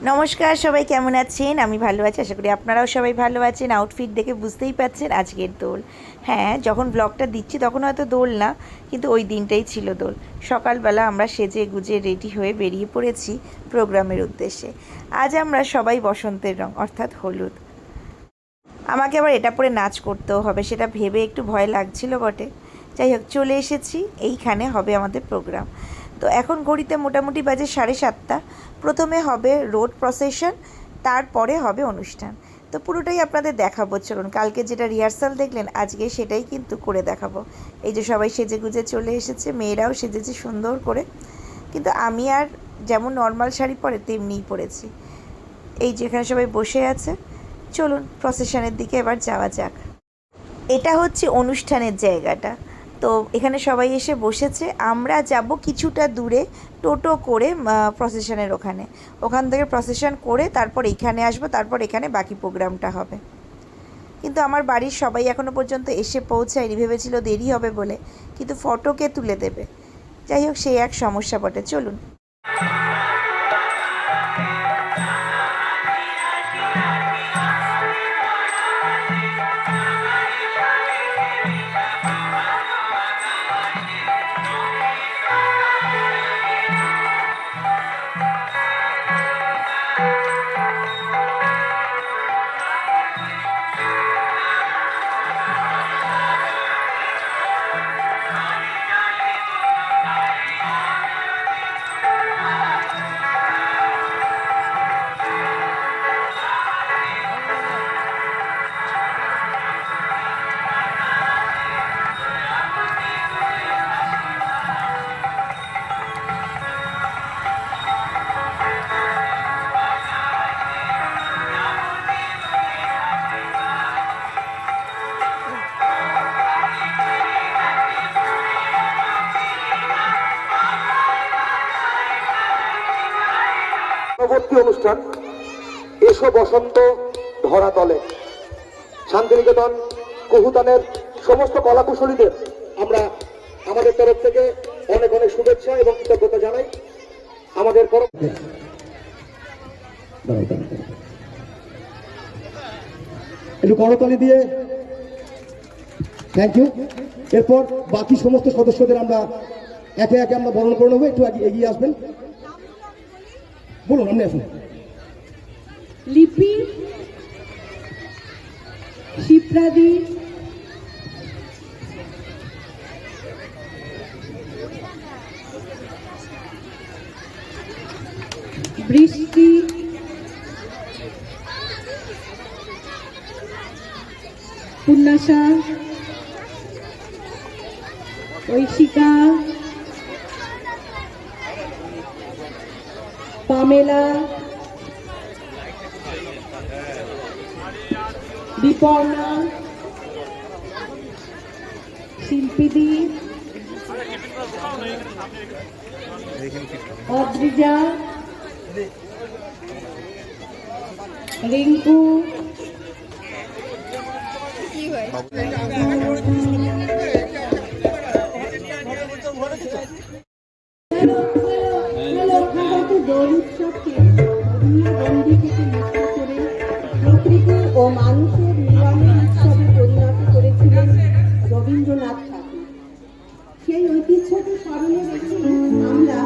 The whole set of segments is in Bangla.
নমস্কার, সবাই কেমন আছেন? আমি ভালো আছি, আশা করি আপনারাও সবাই ভালো আছেন। আউটফিট দেখে বুঝতেই পারছেন আজকের দোল। হ্যাঁ, যখন ব্লগটা দিচ্ছি তখন হয়তো দোল না, কিন্তু ওই দিনটাই ছিল দোল। সকালবেলা আমরা সেজে গুজে রেডি হয়ে বেরিয়ে পড়েছি প্রোগ্রামের উদ্দেশ্যে। আজ আমরা সবাই বসন্তের রং অর্থাৎ হলুদ। আমাকে আবার এটা পরে নাচ করতেও হবে, সেটা ভেবে একটু ভয় লাগছিল বটে। যাই হোক, চলে এসেছি, এইখানে হবে আমাদের প্রোগ্রাম। তো এখন ঘড়িতে মোটামুটি বাজে 7:30। প্রথমে হবে রোড প্রসেশন, তারপরে হবে অনুষ্ঠান। তো পুরোটাই আপনাদের দেখাবো, চলুন। কালকে যেটা রিহার্সাল দেখলেন, আজকে সেটাই কিন্তু করে দেখাবো। এই যে সবাই সেজে গুজে চলে এসেছে, মেয়েরাও সেজেছে সুন্দর করে, কিন্তু আমি আর যেমন নর্মাল শাড়ি পরে তেমনিই পরেছি। এই যেখানে সবাই বসে আছে, চলুন প্রসেশনের দিকে এবার যাওয়া যাক। এটা হচ্ছে অনুষ্ঠানের জায়গাটা। তো এখানে সবাই এসে বসেছে, আমরা যাব কিছুটা দূরে টোটো করে প্রসেশনের ওখান থেকে প্রসেশন করে তারপর এইখানে আসবো, তারপর এখানে বাকি প্রোগ্রামটা হবে। কিন্তু আমার বাড়ির সবাই এখনও পর্যন্ত এসে পৌঁছায়নি, ভেবেছিল দেরি হবে বলে, কিন্তু ফটোকে তুলে দেবে। যাই হোক, সেই এক সমস্যা বটে। চলুন। পরবর্তী অনুষ্ঠান এসো বসন্ত ধরাতলে। শান্তিনিকেতন কহুতানের সমস্ত কলাকুশলীদের আমরা আমাদের তরফ থেকে অনেক অনেক শুভেচ্ছা এবং কৃতজ্ঞতা জানাই। আমাদের একটু করতালি দিয়ে থ্যাংক ইউ। এরপর বাকি সমস্ত সদস্যদের আমরা একে একে আমরা বরণ করে নেবো। একটু এগিয়ে আসবেন, বলুন আপনি আসুন। লিপি, শিপ্রাদি, বৃষ্টি, পূর্ণাশা, ঐশিকা, পামেলা, বিপর্ণা, শিল্পীদি, অদ্রিজা, রিঙ্কু, দোল উৎসবকে বন্দি থেকে মুক্ত করে প্রকৃতি ও মানুষের মিলনের উৎসবে পরিণত করেছিলেন রবীন্দ্রনাথ ঠাকুর। সেই ঐতিহ্যকে স্মরণে রেখে আমরা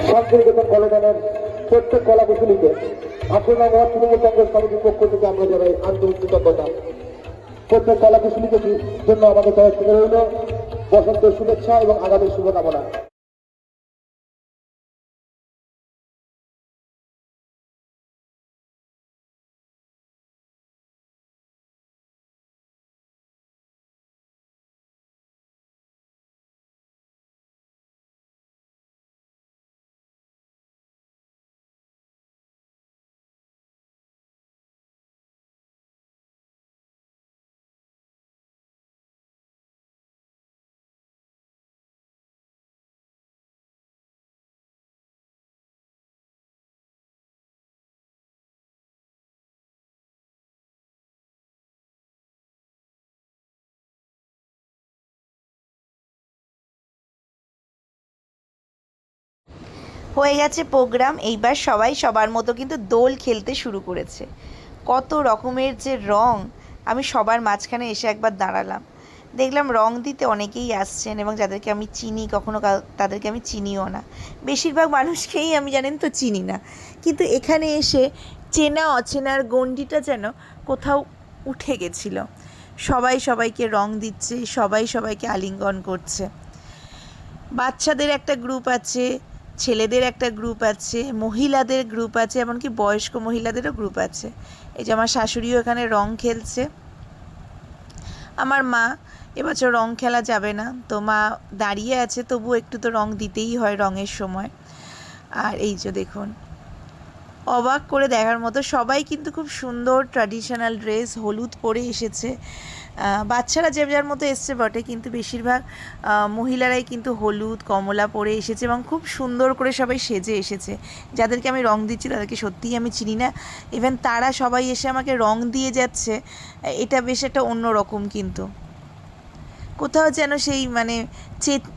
শান্তিনিকেতন কলেজের প্রত্যেক কলাকুশলীকে আসন্ন তৃণমূল কংগ্রেস কমিটির পক্ষ থেকে আমরা জানাই আন্তরিক কৃতজ্ঞতা। প্রত্যেক কলাকুশলীকে জন্য আমাদের তরফ থেকে রইল বসন্তের শুভেচ্ছা এবং আগামী শুভকামনা। হয়ে গেছে প্রোগ্রাম। এইবার সবাই সবার মতো কিন্তু দোল খেলতে শুরু করেছে। কত রকমের যে রং, আমি সবার মাঝখানে এসে একবার দাঁড়ালাম, দেখলাম রং দিতে অনেকেই আসছেন এবং যাদেরকে আমি চিনি, কখনো তাদেরকে আমি চিনিও না। বেশিরভাগ মানুষকেই আমি জানেন তো চিনি না, কিন্তু এখানে এসে চেনা অচেনার গণ্ডিটা যেন কোথাও উঠে গেছিল। সবাই সবাইকে রং দিচ্ছে, সবাই সবাইকে আলিঙ্গন করছে। বাচ্চাদের একটা গ্রুপ আছে, ছেলেদের একটা গ্রুপ আছে, মহিলাদের গ্রুপ আছে, এমনকি বয়স্ক মহিলাদেরও গ্রুপ আছে। এই যে আমার শাশুড়িও এখানে রং খেলছে। আমার মা, এবছর রং খেলা যাবে না, তো মা দাঁড়িয়ে আছে, তবু একটু তো রং দিতেই হয় রঙের সময়। আর এই যে দেখুন, অবাক করে দেখার মতো সবাই কিন্তু খুব সুন্দর ট্র্যাডিশনাল ড্রেস হলুদ পরে এসেছে। বাচ্চারা যে যার মতো এসছে বটে, কিন্তু বেশিরভাগ মহিলারাই কিন্তু হলুদ কমলা পরে এসেছে এবং খুব সুন্দর করে সবাই সেজে এসেছে। যাদেরকে আমি রং দিচ্ছি তাদেরকে সত্যিই আমি চিনি না, ইভেন তারা সবাই এসে আমাকে রং দিয়ে যাচ্ছে। এটা বেশ একটা অন্য রকম, কিন্তু কোথাও যেন সেই মানে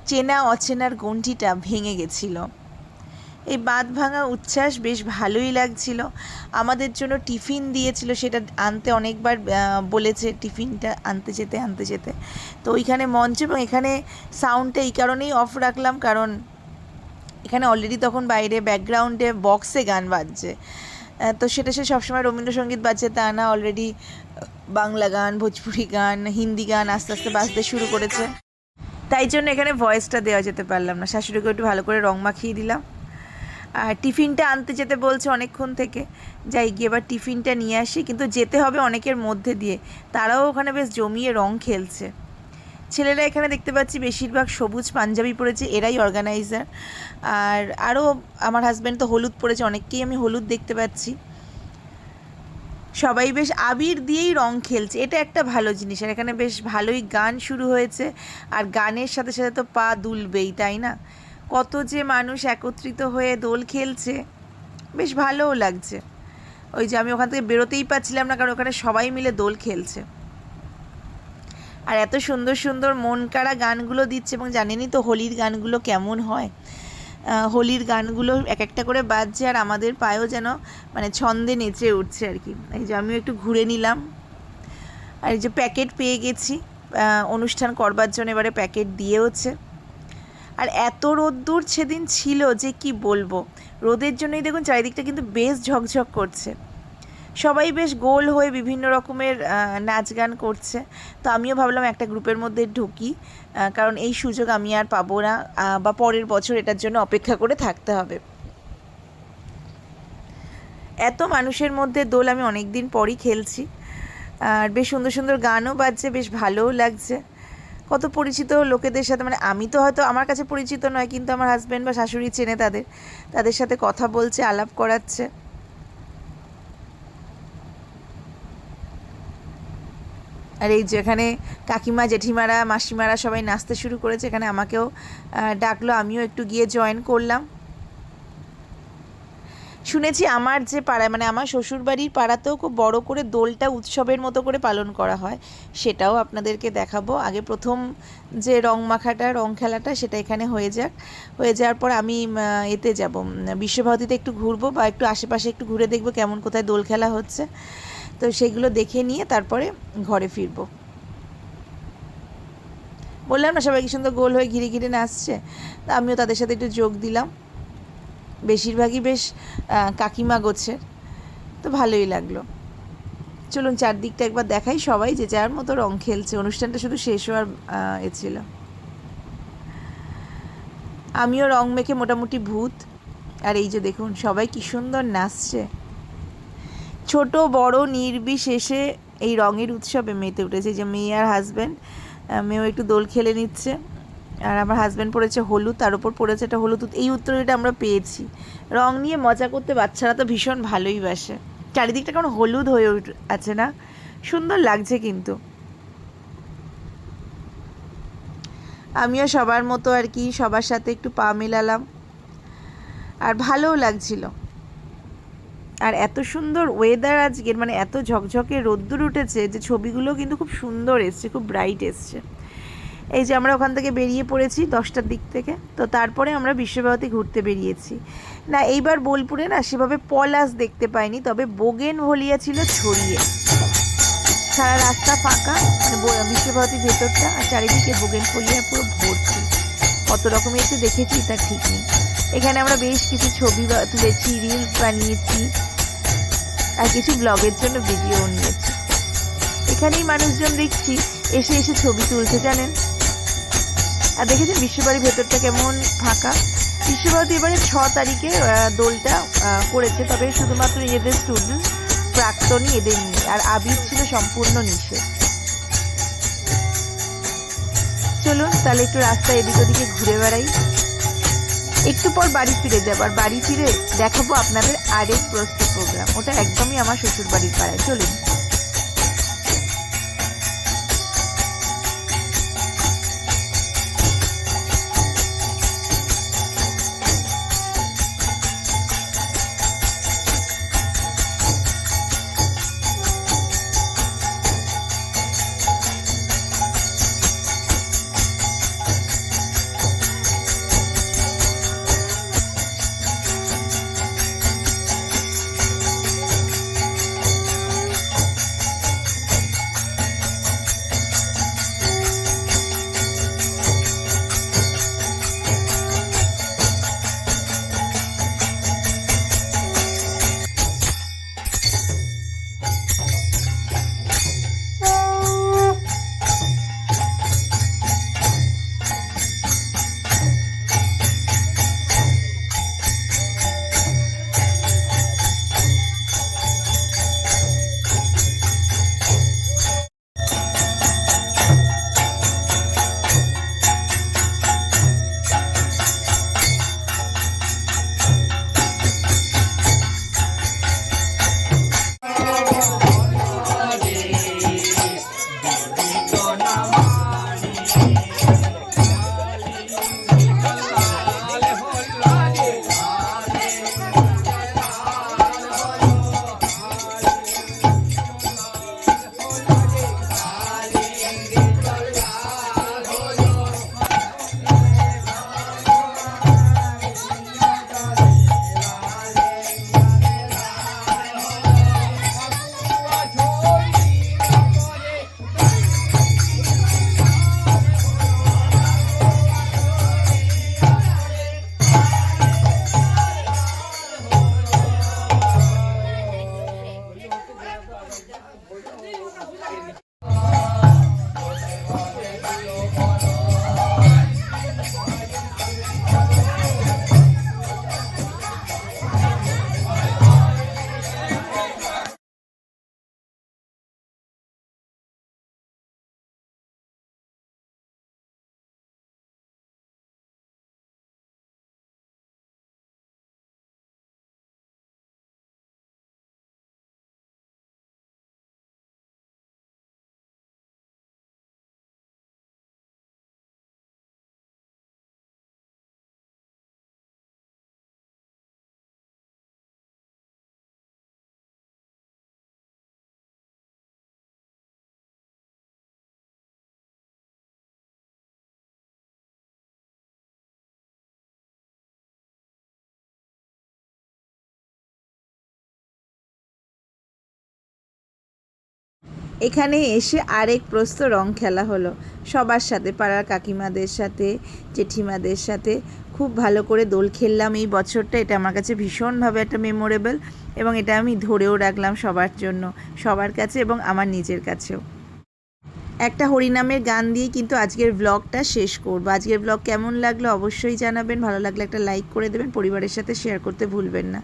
চেনা অচেনার গণ্ডিটা ভেঙে গেছিলো। এই বাঁধ ভাঙা উচ্ছ্বাস বেশ ভালোই লাগছিল। আমাদের জন্য টিফিন দিয়েছিল, সেটা আনতে অনেকবার বলেছে, টিফিনটা আনতে যেতে। তো ওইখানে মঞ্চ, এবং এখানে সাউন্ডটা এই কারণেই অফ রাখলাম কারণ এখানে অলরেডি তখন বাইরে ব্যাকগ্রাউন্ডে বক্সে গান বাজছে। তো সেটা সে সবসময় রবীন্দ্রসঙ্গীত বাজছে তা না, অলরেডি বাংলা গান, ভোজপুরি গান, হিন্দি গান আস্তে আস্তে বাজতে শুরু করেছে। তাই জন্য এখানে ভয়েসটা দেওয়া যেতে পারলাম না। শাশুড়িকে একটু ভালো করে রং মাখিয়ে দিলাম। আর টিফিনটা আনতে যেতে বলছে অনেকক্ষণ থেকে, যাই গিয়ে এবার টিফিনটা নিয়ে আসি। কিন্তু যেতে হবে অনেকের মধ্যে দিয়ে, তারাও ওখানে বেশ জমিয়ে রং খেলছে। ছেলেরা এখানে দেখতে পাচ্ছি বেশিরভাগ সবুজ পাঞ্জাবি পরেছে, এরাই অর্গানাইজার। আর আরও আমার হাজব্যান্ড তো হলুদ পরেছে, অনেককেই আমি হলুদ দেখতে পাচ্ছি। সবাই বেশ আবির দিয়েই রং খেলছে, এটা একটা ভালো জিনিস। আর এখানে বেশ ভালোই গান শুরু হয়েছে, আর গানের সাথে সাথে তো পা দুলবেই, তাই না? কত যে মানুষ একত্রিত হয়ে দোল খেলছে, বেশ ভালোও লাগছে। ওই যে আমি ওখান থেকে বেরোতেই পাচ্ছিলাম না, কারণ ওখানে সবাই মিলে দোল খেলছে। আর এত সুন্দর সুন্দর মন কাড়া গানগুলো দিচ্ছে, এবং জানেনই তো হোলির গানগুলো কেমন হয়। হোলির গানগুলো এক একটা করে বাজছে, আর আমাদের পায়েও যেন মানে ছন্দে নেচে উঠছে আর কি। এই যে আমিও একটু ঘুরে নিলাম। আর এই যে প্যাকেট পেয়ে গেছি অনুষ্ঠান করবার জন্য, এবারে প্যাকেট দিয়েওছে। আর এত রোদ্দুর সেদিন ছিল যে কি বলবো, রোদের জন্যই দেখুন চারিদিকটা কিন্তু বেশ ঝকঝক করছে। সবাই বেশ গোল হয়ে বিভিন্ন রকমের নাচ গান করছে। তো আমিও ভাবলাম একটা গ্রুপের মধ্যে ঢুকি, কারণ এই সুযোগ আমি আর পাবো না, বা পরের বছর এটার জন্য অপেক্ষা করে থাকতে হবে। এত মানুষের মধ্যে দোল আমি অনেক দিন পরই খেলছি, আর বেশ সুন্দর সুন্দর গানও বাজছে, বেশ ভালোও লাগছে। কত পরিচিত লোকেদের সাথে, মানে আমি তো হয়তো আমার কাছে পরিচিত নয়, কিন্তু আমার হাজব্যান্ড বা শাশুড়ি চেনে তাদের সাথে কথা বলছে, আলাপ করাচ্ছে। আর এই যে এখানে কাকিমা, জেঠিমারা, মাসিমারা সবাই নাচতে শুরু করেছে। এখানে আমাকেও ডাকলো, আমিও একটু গিয়ে জয়েন করলাম। শুনেছি আমার যে পাড়ায়, মানে আমার শ্বশুরবাড়ির পাড়াতেও খুব বড় করে দোলটা উৎসবের মতো করে পালন করা হয়, সেটাও আপনাদেরকে দেখাবো। আগে প্রথম যে রং মাখাটা, রং খেলাটা, সেটা এখানে হয়ে যাওয়ার পর আমি এতে যাব, বিশ্বভারতীতে একটু ঘুরবো, বা একটু আশেপাশে একটু ঘুরে দেখবো কেমন কোথায় দোল খেলা হচ্ছে। তো সেগুলো দেখে নিয়ে তারপরে ঘরে ফিরবো। বললাম না সবাই কি সুন্দর গোল হয়ে ঘিরে ঘিরে নাচছে, তা আমিও তাদের সাথে একটু যোগ দিলাম। বেশিরভাগই বেশ কাকিমা গোছের, তো ভালোই লাগলো। চলুন চারদিকটা একবার দেখাই। সবাই যে যার মতো রং খেলছে, অনুষ্ঠানটা শুধু শেষ হওয়ার ছিল। আমিও রং মেখে মোটামুটি ভূত। আর এই যে দেখুন সবাই কি সুন্দর নাচছে, ছোট বড় নির্বিশেষে এই রঙের উৎসবে মেতে উঠেছে। যে মেয়ে আর হাজব্যান্ড, মেয়েও একটু দোল খেলে নিচ্ছে, আর আমার হাজব্যান্ড পরেছে হলুদ, তার উপর পড়েছে একটা হলুদ। এই উত্তরটা আমরা পেয়েছি। রং নিয়ে মজা করতে বাচ্চারা তো ভীষণ ভালোই বাসে। চারিদিকটা কেমন হলুদ হয়ে আছে না, সুন্দর লাগছে কিন্তু। আমিও সবার মতো আর কি সবার সাথে একটু পা মেলালাম, আর ভালোও লাগছিল। আর এত সুন্দর ওয়েদার আজকের, মানে এত ঝকঝকে রোদ্দুর উঠেছে যে ছবিগুলো কিন্তু খুব সুন্দর এসছে, খুব ব্রাইট এসছে। এই যে আমরা ওখান থেকে বেরিয়ে পড়েছি 10টার দিক থেকে। তো তারপরে আমরা বিশ্বভারতী ঘুরতে বেরিয়েছি। না, এইবার বোলপুরে না সেভাবে পলাশ দেখতে পাইনি, তবে বোগেনভেলিয়া ছিল ছড়িয়ে। সারা রাস্তা ফাঁকা, মানে বিশ্বভারতীর ভেতরটা, আর চারিদিকে বোগেনভেলিয়া পুরো ভর্তি। কত রকমের একটু দেখেছি তা ঠিক নেই। এখানে আমরা বেশ কিছু ছবি তুলেছি, রিলস বানিয়েছি, আর কিছু ব্লগের জন্য ভিডিও নিয়েছি। এখানেই মানুষজন দেখছি এসে এসে ছবি তুলছে জানেন। আর দেখেছেন বিশ্বভারতীর ভেতরটা কেমন ফাঁকা। বিশ্বভারতী এবারে 6 তারিখে দোলটা করেছে, তবে শুধুমাত্র এদের স্টুডেন্ট, প্রাক্তনী এদের নিয়ে, আর আবির ছিল সম্পূর্ণ নিষেধ। চলুন তাহলে একটু রাস্তা এদিক ওদিকে ঘুরে বেড়াই, একটু পর বাড়ি ফিরে যাবো। আর বাড়ি ফিরে দেখাবো আপনাদের আরেক প্রস্তুত প্রোগ্রাম, ওটা একদমই আমার শ্বশুর বাড়ির পাড়ায়। চলুন। এখানে এসে আরেক প্রস্ত রং খেলা হলো সবার সাথে, পাড়ার কাকিমাদের সাথে, জেঠিমাদের সাথে। খুব ভালো করে দোল খেললাম এই বছরটা। এটা আমার কাছে ভীষণভাবে একটা মেমোরেবল, এবং এটা আমি ধরেও রাখলাম সবার জন্য, সবার কাছে এবং আমার নিজের কাছেও। একটা হরিনামের গান দিয়ে কিন্তু আজকের ব্লগটা শেষ করবো। আজকের ব্লগ কেমন লাগলো অবশ্যই জানাবেন, ভালো লাগলে একটা লাইক করে দেবেন, পরিবারের সাথে শেয়ার করতে ভুলবেন না।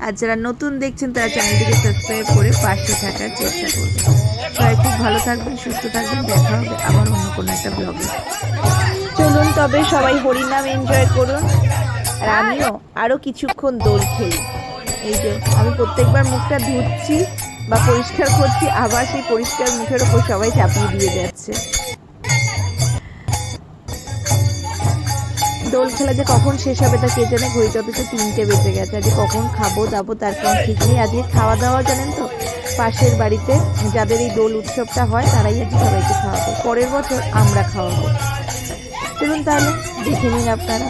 আর যারা নতুন দেখছেন তারা চ্যানেলটিকে সাবস্ক্রাইব করে পাশে থাকার চেষ্টা করবেন। সবাই খুব ভালো থাকবেন, সুস্থ থাকবেন, দেখা হবে আবার অন্য কোনো একটা ব্লগে। চলুন তবে সবাই হরিনাম এনজয় করুন, আর আমিও আরও কিছুক্ষণ দোল খেলি। এই যে আমি প্রত্যেকবার মুখটা ধুচ্ছি বা পরিষ্কার করছি, আবার সেই পরিষ্কার মুখের ওপর সবাই চাপিয়ে দিয়ে যাচ্ছে। দোল খেলা যে কখন শেষ হবে তা কে জানে, ঘড়িতে অথচ 3টে বেজে গেছে। আজকে কখন খাবো দাবো তার কোনো ঠিক নেই। আজকে খাওয়া দাওয়া জানেন তো, পাশের বাড়িতে যাদের এই দোল উৎসবটা হয় তারাই আজকে সবাইকে খাওয়াবে, পরের বছর আমরা খাওয়াবো। চলুন তাহলে দেখে নিন আপনারা।